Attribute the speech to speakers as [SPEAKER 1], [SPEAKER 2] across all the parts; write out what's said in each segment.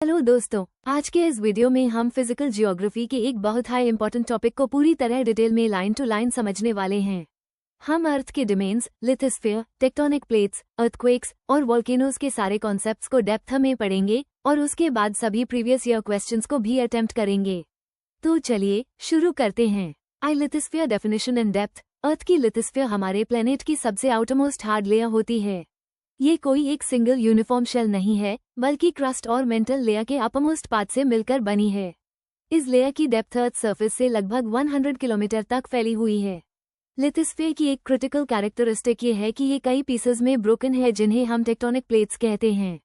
[SPEAKER 1] Hello दोस्तों, आज के इस वीडियो में हम फिजिकल जियोग्राफी के एक बहुत हाई इंपॉर्टेंट टॉपिक को पूरी तरह डिटेल में लाइन टू लाइन समझने वाले हैं। हम अर्थ के domains, lithosphere, tectonic plates, earthquakes और वोल्केनोज के सारे कॉन्सेप्ट्स को डेप्थ में पढ़ेंगे और उसके बाद सभी प्रीवियस ईयर क्वेश्चंस को भी अटेम्प्ट करेंगे। तो चलिए शुरू करते हैं। Lithosphere definition in depth. Earth की लिथोस्फीयर हमारे प्लेनेट की सबसे आउटरमोस्ट हार्ड लेयर होती है। ये कोई एक सिंगल यूनिफॉर्म शेल नहीं है, बल्कि क्रस्ट और मेंटल लेयर के अपरमोस्ट पार्ट से मिलकर बनी है। इस लेयर की डेप्थ अर्थ सरफेस से लगभग 100 किलोमीटर तक फैली हुई है। लिथोस्फीयर की एक क्रिटिकल कैरेक्टरिस्टिक ये है कि ये कई पीसेज में ब्रोकन है, जिन्हें हम टेक्टोनिक प्लेट्स कहते हैं।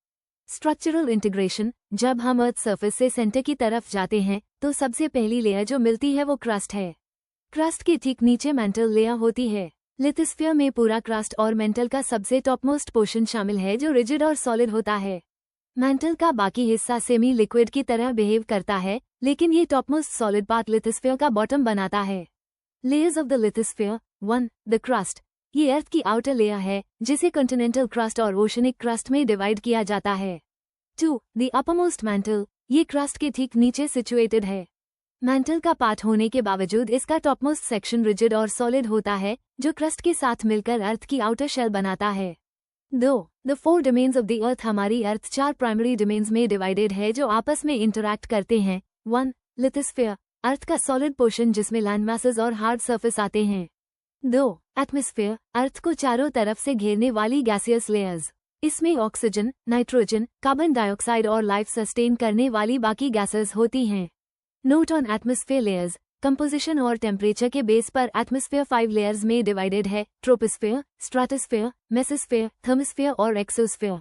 [SPEAKER 1] Structural integration. जब हम अर्थ सरफेस से सेंटर की तरफ जाते हैं तो सबसे पहली लेयर जो मिलती है वो क्रस्ट है। क्रस्ट के ठीक नीचे मेंटल लेयर होती है। लिथोस्फीयर में पूरा क्रस्ट और मेंटल का सबसे टॉपमोस्ट पोर्शन शामिल है, जो रिजिड और सॉलिड होता है। मेंटल का बाकी हिस्सा सेमी लिक्विड की तरह बिहेव करता है, लेकिन ये टॉपमोस्ट सॉलिड पार्ट लिथोस्फीयर का बॉटम बनाता है। Layers of the lithosphere. 1. The crust. ये अर्थ की आउटर लेयर है, जिसे कॉन्टिनेंटल क्रस्ट और ओशनिक क्रस्ट में डिवाइड किया जाता है। 2. The uppermost mental. ये क्रस्ट के ठीक नीचे सिचुएटेड है। मेंटल का पार्ट होने के बावजूद इसका टॉपमोस्ट सेक्शन रिजिड और सॉलिड होता है, जो क्रस्ट के साथ मिलकर अर्थ की आउटर शेल बनाता है। 2. The 4 domains of the earth. हमारी अर्थ 4 प्राइमरी डोमेन्स में डिवाइडेड है, जो आपस में इंटरैक्ट करते हैं। 1. लिथोस्फीयर। अर्थ का सॉलिड पोर्शन, जिसमें लैंड मासेस और हार्ड सरफेस आते हैं। 2. एटमॉस्फेयर। अर्थ को चारों तरफ से घेरने वाली गैसियस लेयर्स। इसमें ऑक्सीजन, नाइट्रोजन, कार्बन डाइऑक्साइड और लाइफ सस्टेन करने वाली बाकी गैसेस होती हैं। Note on atmosphere layers. Composition और टेम्परेचर के बेस पर एटमॉस्फेयर 5 लेयर्स में डिवाइडेड है: ट्रोपोस्फेयर, स्ट्रेटोस्फेयर, मेसोस्फेयर, थर्मोस्फेयर और एक्सोस्फेयर।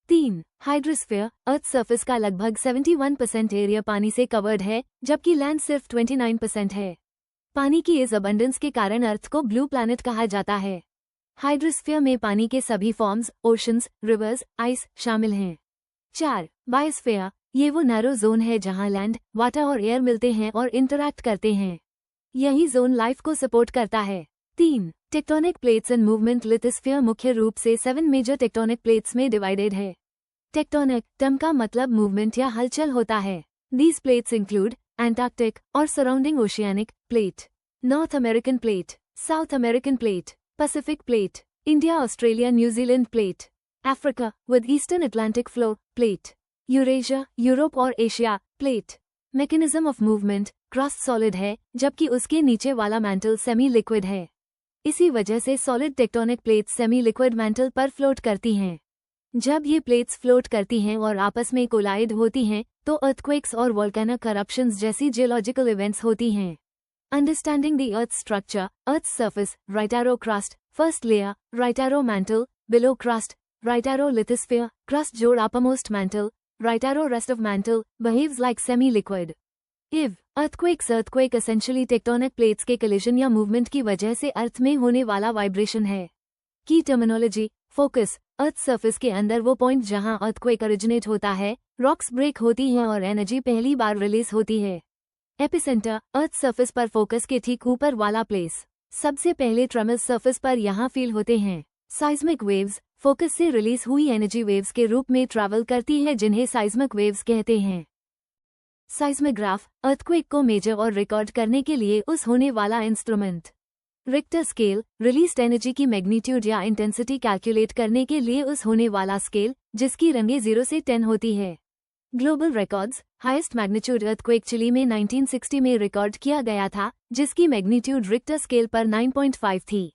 [SPEAKER 1] 3. हाइड्रोस्फेयर। अर्थ सरफेस का लगभग 71% एरिया पानी से कवर्ड है, जबकि लैंड सिर्फ 29% है। पानी की इस अबंडेंस के कारण अर्थ को ब्लू प्लैनेट कहा जाता है। हाइड्रोस्फेयर में पानी के सभी फॉर्म्स, ओशंस, रिवर्स, आइस शामिल हैं। 4. बायोस्फेयर। ये वो नैरो जोन है जहां लैंड, वाटर और एयर मिलते हैं और इंटरैक्ट करते हैं। यही जोन लाइफ को सपोर्ट करता है। 3. Tectonic plates and movement. Lithosphere मुख्य रूप से 7 मेजर टेक्टोनिक प्लेट्स में डिवाइडेड है। टेक्टोनिक टर्म का मतलब मूवमेंट या हलचल होता है। दीज प्लेट्स इंक्लूड एंटार्क्टिक और surrounding oceanic plate, north American plate, south American plate, Pacific plate, India, Australia, New Zealand plate, Africa with eastern Atlantic floor plate, Eurasia, Europe और Asia plate. Mechanism of movement. Crust solid है, जबकि उसके नीचे वाला mental semi liquid है। इसी वजह से solid tectonic plates semi liquid mental पर फ्लोट करती हैं। जब ये प्लेट्स फ्लोट करती हैं और आपस में कोलाइड होती हैं, तो अर्थक्वेक्स और वोल्केनिक करप्शंस जैसी जियोलॉजिकल इवेंट्स होती हैं। Understanding the Earth structure. Earth surface. Right arrow crust, first layer, right arrow mantle, below crust, right arrow lithosphere, crust जोड़ uppermost mantle, right arrow rest of mantle, behaves like semi-liquid. If earthquake essentially tectonic plates के collision या movement की वजह से अर्थ में होने वाला vibration है। की टर्मिनोलॉजी। फोकस। अर्थ सरफेस के अंदर वो पॉइंट जहां earthquake ओरिजिनेट होता है, रॉक्स ब्रेक होती हैं और एनर्जी पहली बार रिलीज होती है। एपिसेंटर। अर्थ सरफेस पर फोकस के ठीक ऊपर वाला प्लेस। सबसे पहले ट्रेमल्स सरफेस पर यहाँ फील होते हैं। Seismic waves. फोकस से रिलीज हुई एनर्जी वेव्स के रूप में ट्रैवल करती है, जिन्हें साइज्मिक वेव्स कहते हैं। साइज्मोग्राफ। अर्थक्वेक को मेजर और रिकॉर्ड करने के लिए उस होने वाला instrument. Richter scale. Released energy की मैग्नीट्यूड या इंटेंसिटी कैलकुलेट करने के लिए उस होने वाला स्केल, जिसकी रंगे 0 से 10 होती है। Global records. Highest magnitude earthquake Chile में 1960 में रिकॉर्ड किया गया था, जिसकी मैग्नीट्यूड रिक्टर स्केल पर 9.5 थी।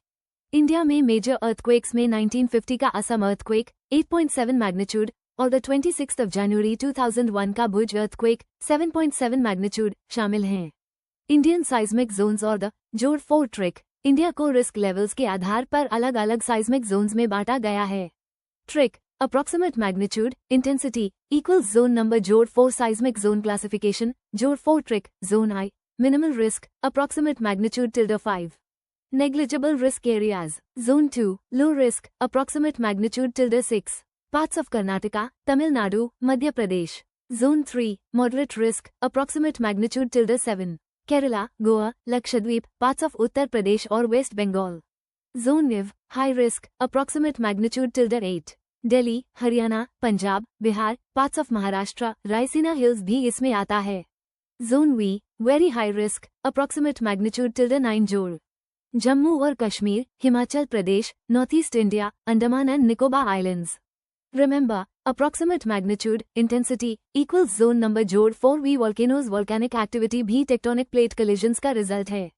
[SPEAKER 1] इंडिया में मेजर अर्थक्वेक्स में 1950 का असम अर्थक्वेक 8.7 मैग्नीट्यूड और द 26 जनवरी 2001 का भुज अर्थक्वेक 7.7 मैग्नीट्यूड शामिल हैं। इंडियन साइज्मिक जोन्स और द जोड़ 4 ट्रिक। इंडिया को रिस्क लेवल्स के आधार पर अलग अलग साइज्मिक जोन्स में बांटा गया है। Trick approximate magnitude intensity equals zone number जोड़ 4 साइज्मिक जोन क्लासिफिकेशन जोड़ 4 trick zone I minimal risk approximate magnitude tilde 5 Negligible risk areas. Zone 2, low risk, approximate magnitude tilde 6. Parts of Karnataka, Tamil Nadu, Madhya Pradesh. Zone 3, moderate risk, approximate magnitude tilde 7. Kerala, Goa, Lakshadweep, parts of Uttar Pradesh or West Bengal. Zone 5, high risk, approximate magnitude tilde 8. Delhi, Haryana, Punjab, Bihar, parts of Maharashtra, Raisina hills भी इसमें आता है। Zone V, very high risk, approximate magnitude tilde 9 जोड़। जम्मू और Kashmir, Himachal Pradesh, north east India, Andaman and Nicobar islands. Remember, approximate magnitude, intensity equals zone number जोड़ 4V volcanoes. Volcanic activity भी tectonic plate collisions का result है।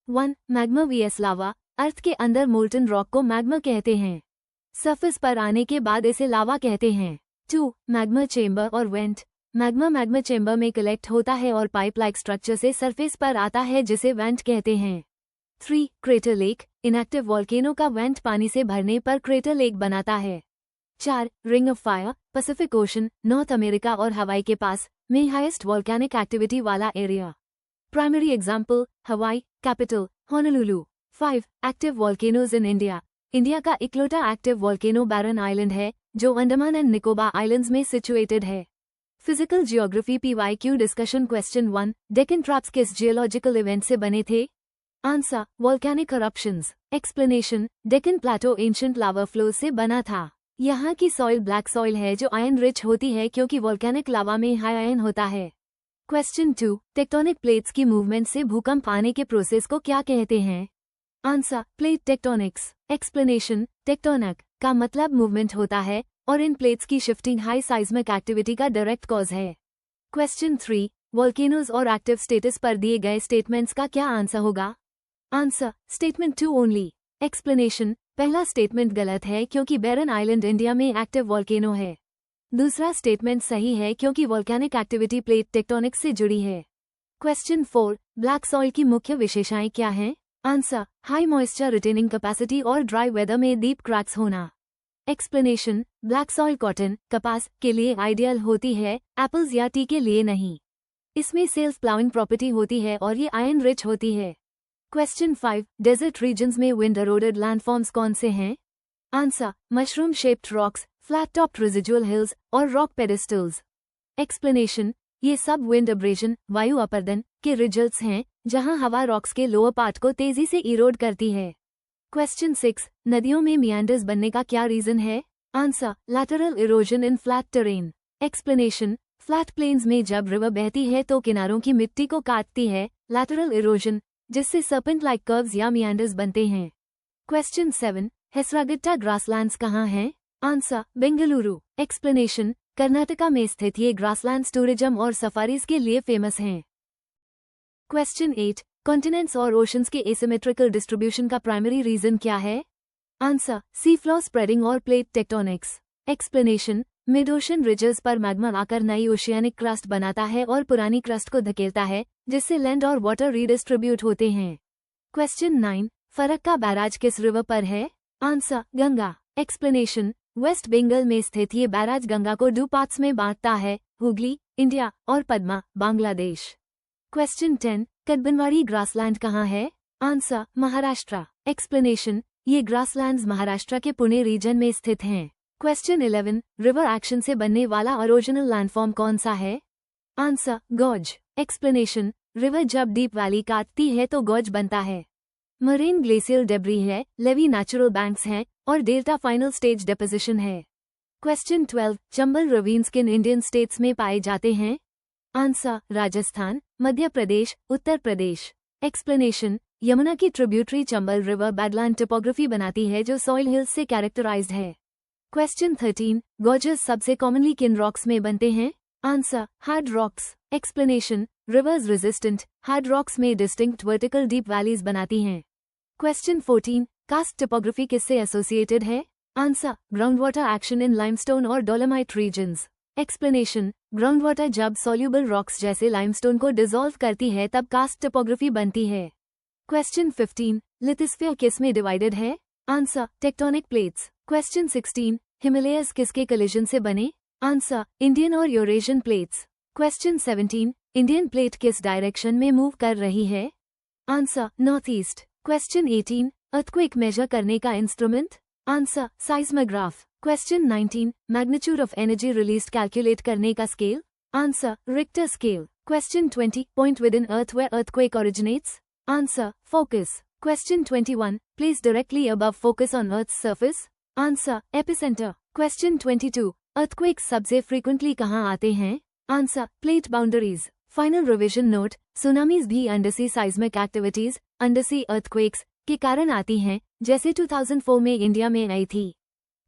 [SPEAKER 1] 1. मैग्मा vs लावा। अर्थ के अंदर मोल्टन रॉक को magma कहते हैं। सरफेस पर आने के बाद इसे लावा कहते हैं। 2. मैग्मा चेंबर और वेंट। मैग्मा चेंबर में कलेक्ट होता है और पाइप लाइक स्ट्रक्चर से सरफेस पर आता है जिसे वेंट कहते हैं। 3. Crater lake. इनएक्टिव वोल्केनो का वेंट पानी से भरने पर क्रेटर लेक बनाता है। 4. Ring of fire. Pacific ocean, north America और हवाई के पास में हाईएस्ट वोल्केनिक एक्टिविटी वाला एरिया। प्राइमरी एग्जाम्पल, हवाई, capital, Honolulu. 5. Active volcanoes in India. India का इकलौता एक्टिव वोल्केनो बैरन आइलैंड है जो अंडमान एंड निकोबार आइलैंड्स में सिचुएटेड है। Physical geography PYQ discussion. Question 1. Deccan traps किस जियोलॉजिकल इवेंट से बने थे? Answer, volcanic eruptions. Explanation, Deccan plateau ancient lava flow से बना था। यहाँ की सॉइल ब्लैक सॉइल है जो आयरन रिच होती है क्योंकि वोल्केनिक लावा में हाई आयरन होता है। क्वेश्चन 2. टेक्टोनिक प्लेट्स की मूवमेंट से भूकंप आने के प्रोसेस को क्या कहते हैं? Answer, plate tectonics. Explanation, tectonic का मतलब मूवमेंट होता है और इन प्लेट्स की शिफ्टिंग हाई साइज्मिक एक्टिविटी का डायरेक्ट कॉज है। क्वेश्चन 3. वोल्केनोज और एक्टिव स्टेटस पर दिए गए स्टेटमेंट्स का क्या आंसर होगा? Answer, statement 2 only. एक्सप्लेनेशन, पहला स्टेटमेंट गलत है क्योंकि बैरन आइलैंड इंडिया में एक्टिव वोल्केनो है। दूसरा स्टेटमेंट सही है क्योंकि वोल्केनिक एक्टिविटी प्लेट टेक्टोनिक्स से जुड़ी है। क्वेश्चन 4. ब्लैक सॉइल की मुख्य विशेषताएं क्या हैं? Answer, high moisture retaining capacity और ड्राई वेदर में डीप क्रैक्स होना। एक्सप्लेनेशन, ब्लैक सॉइल कॉटन, कपास के लिए आइडियल होती है, एप्पल्स या टी के लिए नहीं। इसमें सेल्फ प्लाउइंग प्रॉपर्टी होती है और ये आयरन रिच होती है। क्वेश्चन 5. डेजर्ट रीजन्स में विंड एरोडेड लैंडफॉर्म्स कौन से हैं? Answer, mushroom shaped rocks, flat topped residual hills और रॉक पेडिस्टल्स। एक्सप्लेनेशन, ये सब विंड एब्रेशन, वायु अपर्दन के रिजल्ट्स हैं जहां हवा रॉक्स के लोअर पार्ट को तेजी से इरोड करती है। क्वेश्चन 6. नदियों में मियांडर्स बनने का क्या रीजन है? Answer, lateral erosion in flat terrain. Explanation, flat plains में जब रिवर बहती है तो किनारों की मिट्टी को काटती है, लैटरल इरोजन, जिससे सर्पेंट लाइक कर्व्स या मियांडर्स बनते हैं। क्वेश्चन 7. हेसरागिट्टा ग्रासलैंड्स कहाँ हैं? आंसर, बेंगलुरु। एक्सप्लेनेशन, कर्नाटका में स्थित ये ग्रासलैंड्स टूरिज्म और सफारीज के लिए फेमस हैं। क्वेश्चन 8. कॉन्टिनेंट्स और ओशंस के एसिमेट्रिकल डिस्ट्रीब्यूशन का प्राइमरी रीजन क्या है? आंसर, सी फ्लोर स्प्रेडिंग और plate tectonics. Explanation, mid ocean ridges पर मैग्मा आकर नई ओशियानिक क्रस्ट बनाता है और पुरानी क्रस्ट को धकेलता है जिससे लैंड और वाटर रीडिस्ट्रीब्यूट होते हैं। क्वेश्चन 9. फरक्का बैराज किस रिवर पर है? आंसर, गंगा। एक्सप्लेनेशन, वेस्ट बंगाल में स्थित ये बैराज गंगा को 2 पार्ट्स में बांटता है, हुगली, इंडिया और पद्मा, बांग्लादेश। क्वेश्चन 10. कदबनवाड़ी ग्रासलैंड कहाँ है? आंसर, महाराष्ट्र। एक्सप्लेनेशन, ये ग्रासलैंड्स महाराष्ट्र के पुणे रीजन में स्थित हैं। क्वेश्चन 11. रिवर एक्शन से बनने वाला ओरिजिनल लैंडफॉर्म कौन सा है? Answer, gorge. एक्सप्लेनेशन, रिवर जब डीप वैली काटती है तो गॉज बनता है। मरीन ग्लेशियल डेब्री है, लेवी नेचुरल बैंक्स हैं और डेल्टा फाइनल स्टेज डिपोजिशन है। क्वेश्चन 12. चंबल रवीन्स किन इंडियन स्टेट्स में पाए जाते हैं? आंसर, राजस्थान, मध्य प्रदेश, उत्तर प्रदेश। एक्सप्लेनेशन, यमुना की tributary Chambal river badland topography बनाती है जो सॉइल हिल्स से कैरेक्टराइज्ड है। क्वेश्चन 13. गॉर्जेस सबसे कॉमनली किन रॉक्स में बनते हैं? Answer, hard rocks. Explanation, rivers resistant hard rocks में डिस्टिंक्ट वर्टिकल डीप वैलीज बनाती हैं। क्वेश्चन 14. कास्ट टोपोग्राफी किससे एसोसिएटेड है? Answer, ground water action in limestone और dolomite regions. Explanation, ground water जब सॉल्यूबल रॉक्स जैसे लाइमस्टोन को डिसॉल्व करती है तब कास्ट टोपोग्राफी बनती है। क्वेश्चन 15. लिथोस्फीयर किस में डिवाइडेड है? Answer, tectonic plates. Question 16. Himalayas किसके कोलिजन से बने? आंसर, इंडियन और Eurasian plates. Question 17. Indian plate किस डायरेक्शन में मूव कर रही है? Answer, north east. Question 18. Earthquake measure करने का instrument? Answer, seismograph. Question 19. Magnitude of energy released calculate करने का scale? Answer, Richter scale. Question 20. Point within Earth where earthquake originates? Answer, focus. Question 21. Place directly above focus on Earth's surface? Answer, epicenter. Question 22, earthquakes सबसे frequently कहाँ आते हैं? Answer, plate boundaries. Final revision note, tsunamis भी undersea seismic activities, undersea earthquakes के कारण आती हैं, जैसे 2004 में इंडिया में आई थी।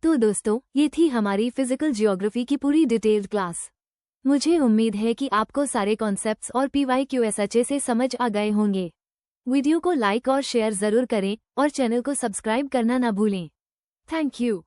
[SPEAKER 1] तो दोस्तों, ये थी हमारी फिजिकल जियोग्राफी की पूरी डिटेल्ड क्लास। मुझे उम्मीद है कि आपको सारे कॉन्सेप्ट्स और PYQs अच्छे से समझ आ गए होंगे। वीडियो को लाइक और शेयर जरूर करें और चैनल को सब्सक्राइब करना ना भूलें। Thank you.